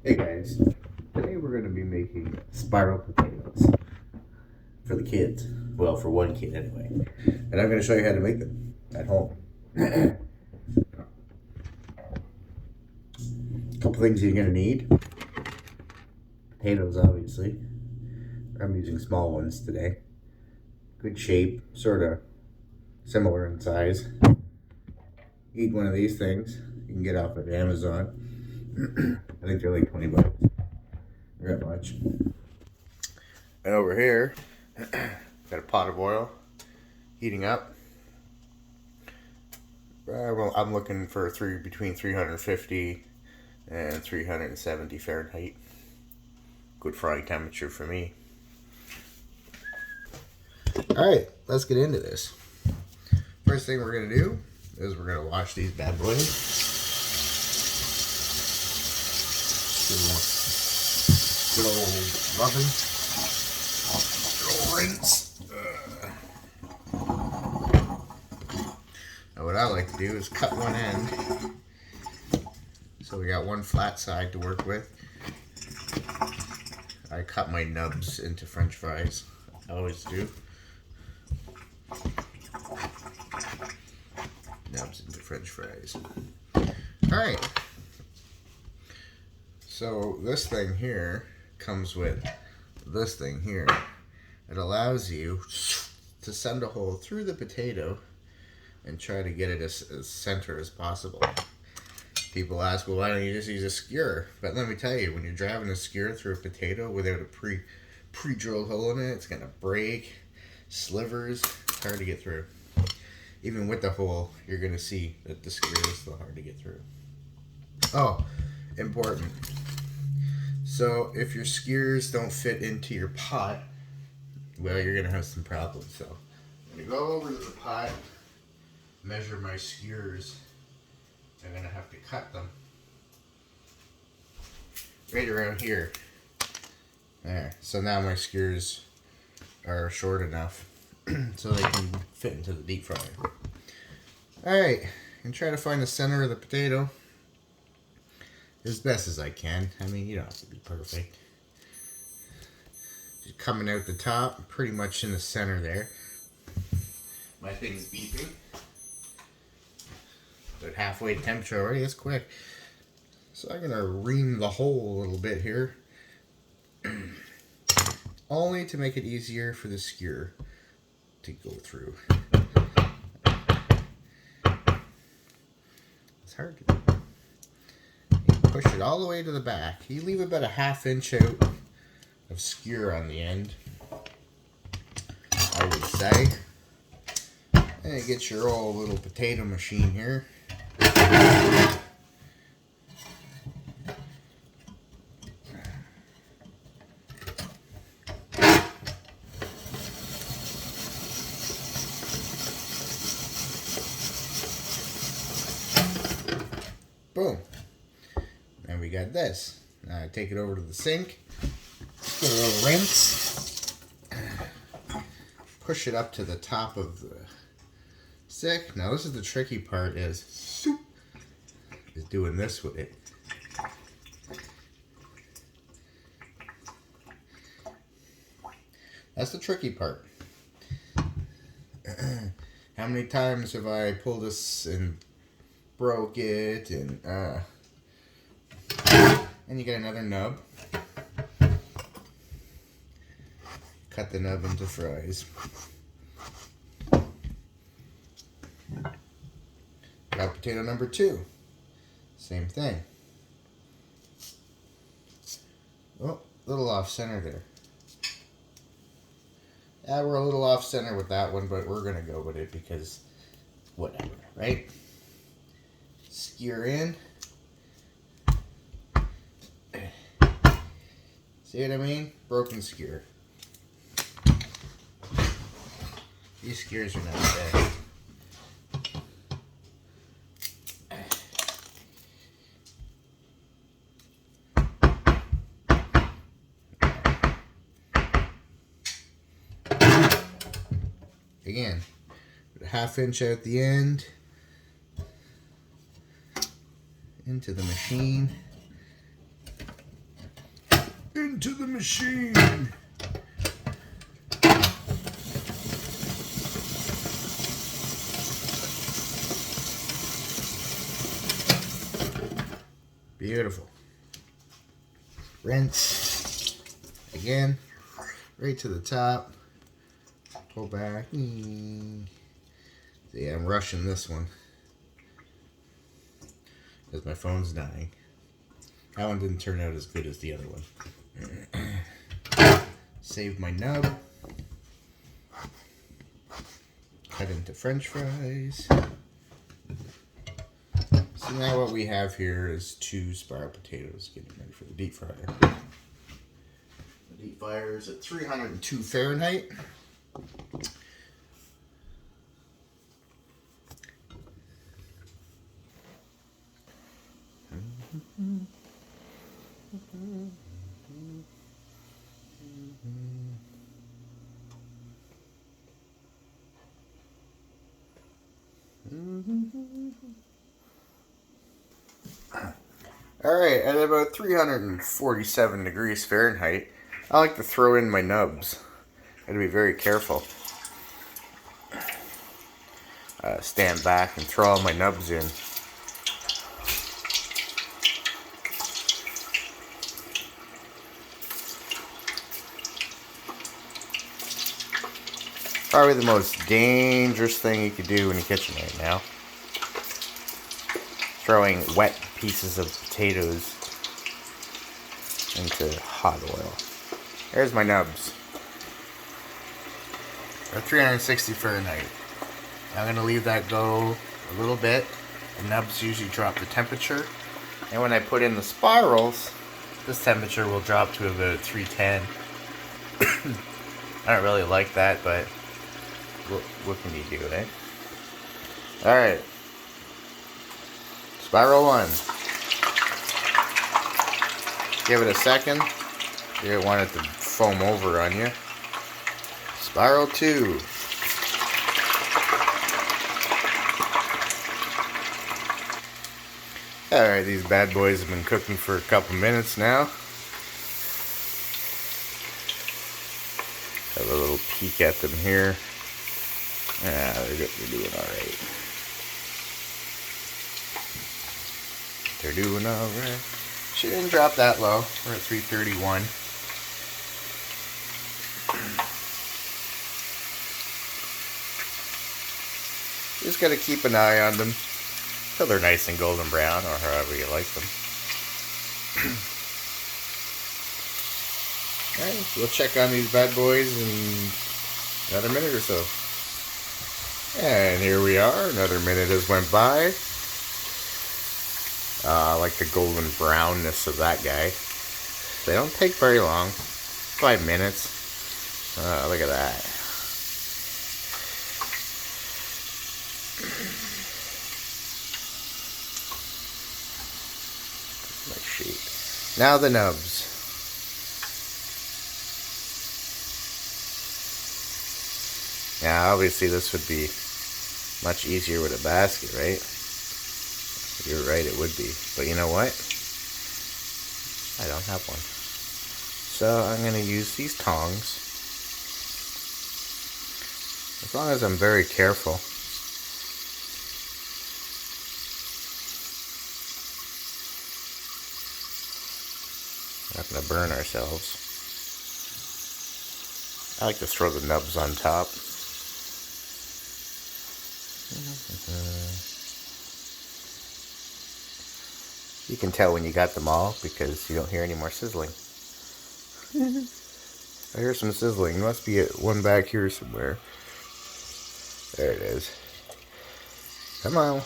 Hey guys, today we're going to be making spiral potatoes for the kids. Well, for one kid anyway. And I'm going to show you how to make them at home. A couple things you're going to need. Potatoes, obviously. I'm using small ones today. Good shape, sort of similar in size. Eat one of these things. You can get off of Amazon. I think they're like 20 bucks. They're not much. And over here, got a pot of oil heating up. Well, I'm looking for between 350 and 370 Fahrenheit. Good frying temperature for me. Alright, let's get into this. First thing we're going to do is we're going to wash these bad boys. Good old muffin. Good old rinse. Now what I like to do is cut one end. So we got one flat side to work with. I cut my nubs into French fries. I always do. Nubs into French fries. Alright. So this thing here comes with this thing here. It allows you to send a hole through the potato and try to get it as center as possible. People ask, well, why don't you just use a skewer? But let me tell you, when you're driving a skewer through a potato without a pre-drilled hole in it, it's gonna break, slivers, it's hard to get through. Even with the hole, you're gonna see that the skewer is still hard to get through. Oh, important. So if your skewers don't fit into your pot, well, you're gonna have some problems. So I'm gonna go over to the pot, measure my skewers. I'm gonna have to cut them right around here. There. So now my skewers are short enough so they can fit into the deep fryer. Alright, and try to find the center of the potato as best as I can. I mean, you don't have to be perfect. Just coming out the top, pretty much in the center there. My thing's beeping. But halfway to temperature already, that's quick. So I'm going to ream the hole a little bit here. Only to make it easier for the skewer to go through. It's hard to do. You push it all the way to the back. You leave about a ½ inch out of skewer on the end, I would say. And you get your old little potato machine here. Boom. And we got this. Now I take it over to the sink. Get a little rinse. Push it up to the top of the stick. Now this is the tricky part is doing this with it. That's the tricky part. How many times have I pulled this and broke it and you get another nub. Cut the nub into fries. Got potato number 2. Same thing. Oh, a little off center there. Yeah, we're a little off center with that one, but we're gonna go with it because whatever, right? Skewer in. See what I mean? Broken skewer. These skewers are not bad. Again, a ½ inch out the end into the machine. into the machine. Beautiful. Rinse again, right to the top. Pull back. See, I'm rushing this one because my phone's dying. That one didn't turn out as good as the other one. Save my nub. Cut into French fries. So now what we have here is 2 spiral potatoes getting ready for the deep fryer. The deep fryer is at 302 Fahrenheit. Alright, at about 347 degrees Fahrenheit, I like to throw in my nubs. I gotta be very careful. Stand back and throw all my nubs in. Probably the most dangerous thing you could do in the kitchen right now. Throwing wet pieces of potatoes into hot oil. There's my nubs. They're 360 Fahrenheit. I'm going to leave that go a little bit. The nubs usually drop the temperature. And when I put in the spirals, this temperature will drop to about 310. I don't really like that, but what can you do, eh? Alright. Spiral 1. Give it a second. You don't want it to foam over on you. Spiral 2. Alright, these bad boys have been cooking for a couple minutes now. Have a little peek at them here. Yeah, they're doing alright. They're doing alright. She didn't drop that low. We're at 331. Just gotta keep an eye on them till they're nice and golden brown, or however you like them. Alright, we'll check on these bad boys in another minute or so. And here we are. Another minute has went by. I like the golden brownness of that guy. They don't take very long. 5 minutes. Look at that. My sheet. Now the nubs. Now obviously this would be much easier with a basket, right? You're right, it would be. But you know what? I don't have one. So I'm going to use these tongs. As long as I'm very careful. We're not going to burn ourselves. I like to throw the nubs on top. You can tell when you got them all because you don't hear any more sizzling. I hear some sizzling. There must be one back here somewhere. There it is. Come on.